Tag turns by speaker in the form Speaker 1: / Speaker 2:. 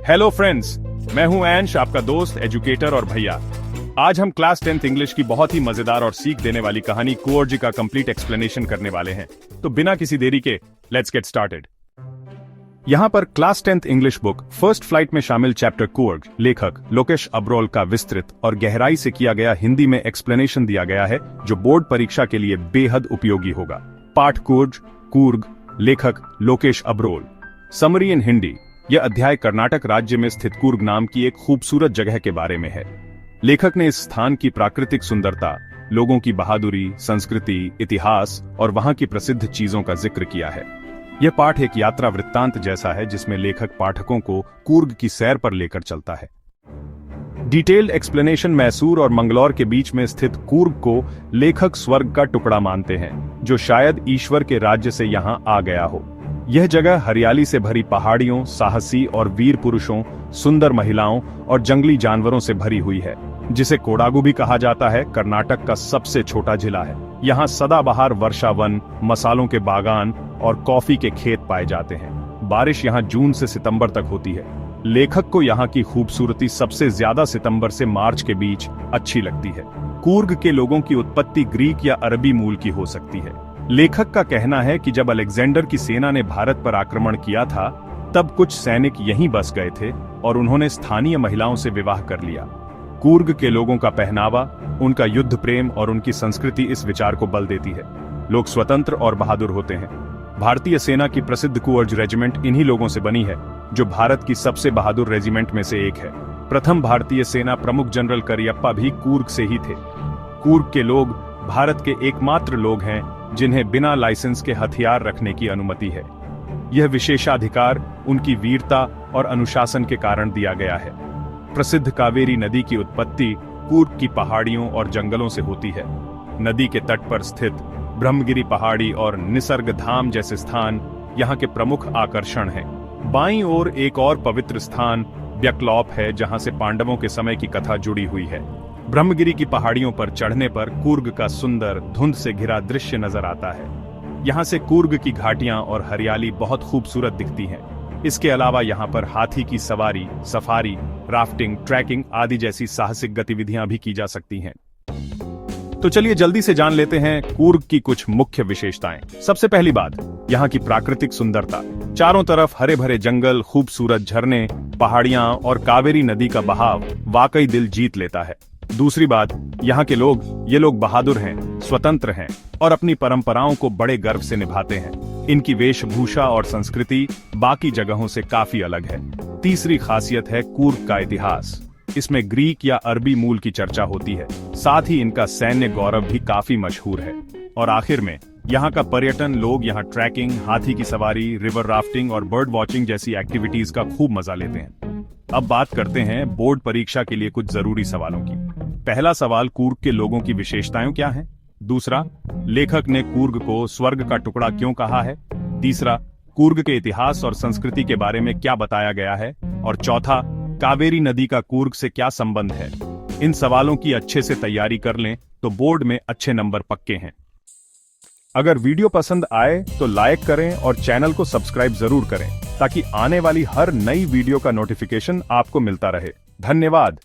Speaker 1: Hello friends, मैं हूं एंश, आपका दोस्त, एजुकेटर और भैया। आज हम क्लास 10th इंग्लिश की बहुत ही मजेदार और सीख देने वाली कहानी कूर्ग का कंप्लीट एक्सप्लेनेशन करने वाले हैं। तो बिना किसी देरी के लेट्स गेट स्टार्टेड। यहाँ पर class 10th English book first flight में शामिल चैप्टर कूर्ग लेखक लोकेश अब्रोल का विस्तृत और गहराई से किया गया हिंदी में एक्सप्लेनेशन दिया गया है, जो बोर्ड परीक्षा के लिए बेहद उपयोगी होगा। पाठ कूर्ग लेखक लोकेश अब्रोल। Summary in Hindi. यह अध्याय कर्नाटक राज्य में स्थित कूर्ग नाम की एक खूबसूरत जगह के बारे में है। लेखक ने इस स्थान की प्राकृतिक सुंदरता, लोगों की बहादुरी, संस्कृति, इतिहास और वहां की प्रसिद्ध चीजों का जिक्र किया है। यह पाठ एक यात्रा वृत्तांत जैसा है, जिसमें लेखक पाठकों को कूर्ग की सैर पर लेकर चलता है। Detailed explanation. मैसूर और मंगलौर के बीच में स्थित कूर्ग को लेखक स्वर्ग का टुकड़ा मानते हैं, जो शायद ईश्वर के राज्य से यहाँ आ गया हो। यह जगह हरियाली से भरी पहाड़ियों, साहसी और वीर पुरुषों, सुंदर महिलाओं और जंगली जानवरों से भरी हुई है, जिसे कोडागु भी कहा जाता है। कर्नाटक का सबसे छोटा जिला है। यहाँ सदाबहार वर्षा वन, मसालों के बागान और कॉफी के खेत पाए जाते हैं। बारिश यहाँ जून से सितंबर तक होती है। लेखक को यहाँ की खूबसूरती सबसे ज्यादा सितंबर से मार्च के बीच अच्छी लगती है। कूर्ग के लोगों की उत्पत्ति ग्रीक या अरबी मूल की हो सकती है। लेखक का कहना है कि जब अलेक्जेंडर की सेना ने भारत पर आक्रमण किया था, तब कुछ सैनिक यहीं बस गए थे और उन्होंने स्थानीय महिलाओं से विवाह कर लिया। कूर्ग के लोगों का पहनावा, उनका युद्ध प्रेम और उनकी संस्कृति इस विचार को बल देती है। लोग स्वतंत्र और बहादुर होते हैं। भारतीय सेना की प्रसिद्ध कूर्ग रेजिमेंट इन्हीं लोगों से बनी है, जो भारत की सबसे बहादुर रेजिमेंट में से एक है। प्रथम भारतीय सेना प्रमुख जनरल करियप्पा भी कूर्ग से ही थे। कूर्ग के लोग भारत के एकमात्र लोग हैं जिन्हें बिना लाइसेंस के हथियार रखने की अनुमति है। यह विशेषाधिकार उनकी वीरता और अनुशासन के कारण दिया गया है। प्रसिद्ध कावेरी नदी की उत्पत्ति कूर्ग की पहाड़ियों और जंगलों से होती है। नदी के तट पर स्थित ब्रह्मगिरी पहाड़ी और निसर्ग धाम जैसे स्थान यहाँ के प्रमुख आकर्षण हैं। बाईं ओर एक और पवित्र स्थान ब्यकलॉप है, जहाँ से पांडवों के समय की कथा जुड़ी हुई है। ब्रह्मगिरी की पहाड़ियों पर चढ़ने पर कूर्ग का सुंदर धुंध से घिरा दृश्य नजर आता है। यहाँ से कूर्ग की घाटियां और हरियाली बहुत खूबसूरत दिखती हैं। इसके अलावा यहाँ पर हाथी की सवारी, सफारी, राफ्टिंग, ट्रैकिंग आदि जैसी साहसिक गतिविधियां भी की जा सकती हैं। तो चलिए जल्दी से जान लेते हैं कूर्ग की कुछ मुख्य विशेषताएं। सबसे पहली बात, यहाँ की प्राकृतिक सुंदरता। चारों तरफ हरे भरे जंगल, खूबसूरत झरने, पहाड़ियां और कावेरी नदी का बहाव वाकई दिल जीत लेता है। दूसरी बात, यहाँ के ये लोग बहादुर हैं, स्वतंत्र हैं और अपनी परंपराओं को बड़े गर्व से निभाते हैं। इनकी वेशभूषा और संस्कृति बाकी जगहों से काफी अलग है। तीसरी खासियत है कूर्ग का इतिहास। इसमें ग्रीक या अरबी मूल की चर्चा होती है। साथ ही इनका सैन्य गौरव भी काफी मशहूर है। और आखिर में यहाँ का पर्यटन। लोग यहाँ ट्रैकिंग, हाथी की सवारी, रिवर राफ्टिंग और बर्ड वॉचिंग जैसी एक्टिविटीज का खूब मजा लेते हैं। अब बात करते हैं बोर्ड परीक्षा के लिए कुछ जरूरी सवालों की। पहला सवाल, कूर्ग के लोगों की विशेषताएं क्या हैं? दूसरा, लेखक ने कूर्ग को स्वर्ग का टुकड़ा क्यों कहा है? तीसरा, कूर्ग के इतिहास और संस्कृति के बारे में क्या बताया गया है? और चौथा, कावेरी नदी का कूर्ग से क्या संबंध है? इन सवालों की अच्छे से तैयारी कर लें तो बोर्ड में अच्छे नंबर पक्के हैं। अगर वीडियो पसंद आए तो लाइक करें और चैनल को सब्सक्राइब जरूर करें, ताकि आने वाली हर नई वीडियो का नोटिफिकेशन आपको मिलता रहे। धन्यवाद।